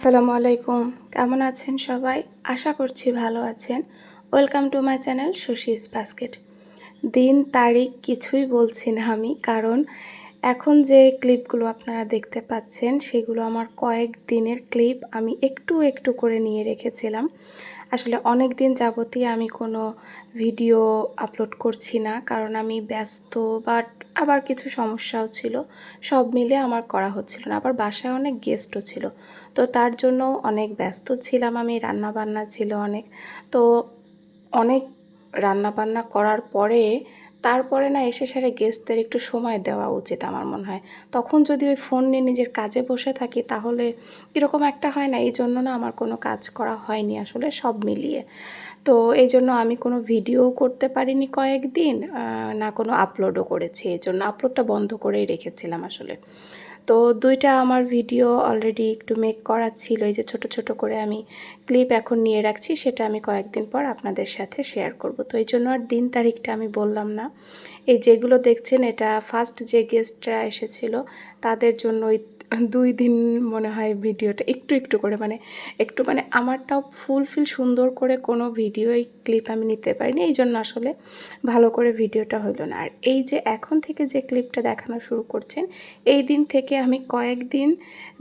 আসসালামু আলাইকুম। কেমন আছেন সবাই? আশা করছি ভালো আছেন। Welcome to my channel Shashi's basket. দিন তারিখ কিছুই বলছি না আমি, কারণ এখন যে ক্লিপগুলো আপনারা দেখতে পাচ্ছেন সেগুলো আমার কয়েক দিনের ক্লিপ। আমি একটু একটু করে নিয়ে রেখেছিলাম। আসলে অনেক দিন যাবতই আমি কোনো ভিডিও আপলোড করছি না, কারণ আমি ব্যস্ত, বাট আবার কিছু সমস্যাও ছিল। সব মিলে আমার করা হচ্ছিল না। আবার বাসায় অনেক গেস্টও ছিল, তো তার জন্য অনেক ব্যস্ত ছিলাম আমি। রান্নাবান্না ছিল অনেক, তো অনেক রান্নাবান্না করার পরে তারপরে না এসে সারে গেস্টদের একটু সময় দেওয়া উচিত আমার মনে হয়। তখন যদি ওই ফোন নিয়ে নিজের কাজে বসে থাকি তাহলে কীরকম একটা হয় না, এই জন্য না আমার কোনো কাজ করা হয়নি আসলে সব মিলিয়ে। তো এই জন্য আমি কোনো ভিডিও করতে পারিনি কয়েকদিন, না কোনো আপলোডও করেছি। এই জন্য আপলোডটা বন্ধ করেই রেখেছিলাম আসলে। তো দুইটা আমার ভিডিও অলরেডি একটু মেক করা ছিল, এই যে ছোট ছোট করে আমি ক্লিপ এখন নিয়ে রাখছি, সেটা আমি কয়েকদিন পর আপনাদের সাথে শেয়ার করব। তো এই জন্য আর দিন তারিখটা আমি বললাম না। এই যেগুলো দেখছেন এটা ফার্স্ট যে গেস্টরা এসেছিল তাদের জন্য ওই 2 দিন মনে হয় ভিডিওটা একটু একটু করে একটু আমার তাও ফুলফিল সুন্দর করে কোনো ভিডিওই ক্লিপ আমি নিতে পারিনি, এই জন্য আসলে ভালো করে ভিডিওটা হলো না। আর এই যে এখন থেকে যে ক্লিপটা দেখানো শুরু করছেন, এই দিন থেকে আমি কয়েকদিন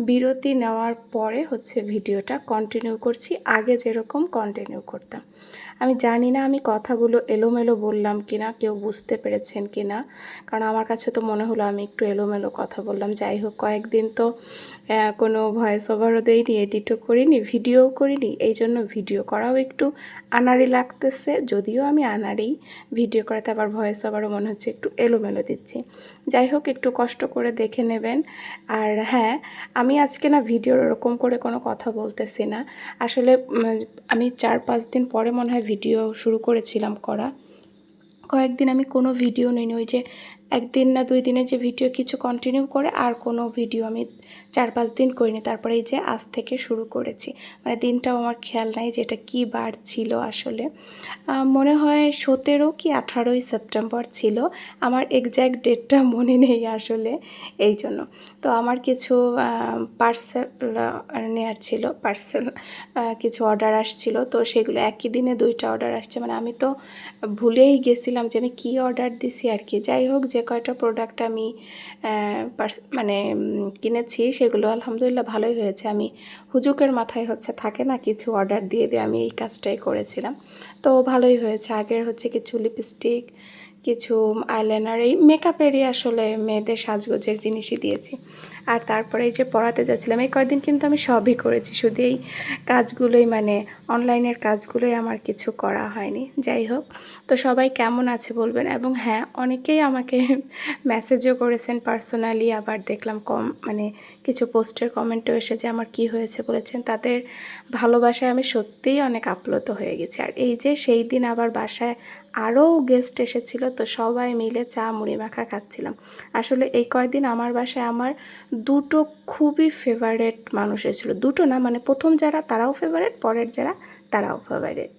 বিরতি নেওয়ার পরে ভিডিওটা কন্টিনিউ করছি, আগে যেরকম কন্টিনিউ করতাম। আমি জানি না আমি কথাগুলো এলোমেলো বললাম কিনা, কেউ বুঝতে পেরেছেন কিনা, কারণ আমার কাছে তো মনে হলো আমি একটু এলোমেলো কথা বললাম। যাই হোক, কয়েকদিন তো কোনো ভয়েস ওভারও দেইনি, এডিটও করিনি, ভিডিওও করিনি, এই জন্য ভিডিও করাও একটু আনাড়ি লাগতেছে। যদিও আমি আনাড়ি, ভিডিও করাতে আবার ভয়েস ওভারও মনে হচ্ছে একটু এলোমেলো দিচ্ছি। যাই হোক, একটু কষ্ট করে দেখে নেবেন। আর হ্যাঁ, আমি আজকে না ভিডিওর ওরকম করে কোনো কথা বলতেছি না আসলে। আমি 4-5 দিন পরে মনে হয় ভিডিও শুরু করেছিলাম করা। কয়েকদিন আমি কোনো ভিডিও নিইনি, ওই যে 1 দিন না 2 দিনের যে ভিডিও কিছু কন্টিনিউ করে আর কোনো ভিডিও আমি 4-5 দিন করিনি। তারপরে এই যে আজ থেকে শুরু করেছি। দিনটাও আমার খেয়াল নাই যে এটা কী বার ছিল আসলে। মনে হয় 17 কি 18ই সেপ্টেম্বর ছিল, আমার এক্স্যাক্ট ডেটটা মনে নেই আসলে, এই জন্য। তো আমার কিছু পার্সেল নেওয়ার ছিল, কিছু অর্ডার আসছিল, তো সেগুলো একই দিনে 2টা অর্ডার আসছে। আমি তো ভুলেই গেছিলাম যে আমি কী অর্ডার দিছি আর কি। যাই হোক, যে কয়টা প্রোডাক্ট আমি কিনেছি সেগুলো আলহামদুলিল্লাহ ভালোই হয়েছে। আমি হুজুকের মাথায় থাকে না কিছু অর্ডার দিয়ে আমি এই কাজটাই করেছিলাম, তো ভালোই হয়েছে। আগের কিছু লিপস্টিক, কিছু আইলাইনার, এই মেকআপেরই আসলে মেয়েদের সাজগোজের জিনিসই দিয়েছি। আর তারপরে এই যে পড়াতে যাচ্ছিলাম, এই কয়েকদিন কিন্তু আমি সবই করেছি, শুধু এই কাজগুলোই অনলাইনের কাজগুলোই আমার কিছু করা হয়নি। যাই হোক, তো সবাই কেমন আছে বলবেন। এবং হ্যাঁ, অনেকেই আমাকে মেসেজও করেছেন পার্সোনালি, আবার দেখলাম কিছু পোস্টের কমেন্টও এসে যে আমার কি হয়েছে বলেছেন। তাদের ভালোবাসায় আমি সত্যিই অনেক আপ্লুত হয়ে গেছি। আর এই যে সেই দিন আবার বাসায় আরও গেস্ট এসেছিল, তো সবাই মিলে চা মুড়ি মাখা খাচ্ছিলাম। আসলে এই কয়েকদিন আমার বাসায় আমার 2টো খুবই ফেভারেট মানুষ এসেছিলো। 2টো না, প্রথম যারা তারাও ফেভারেট, পরের যারা তারাও ফেভারেট।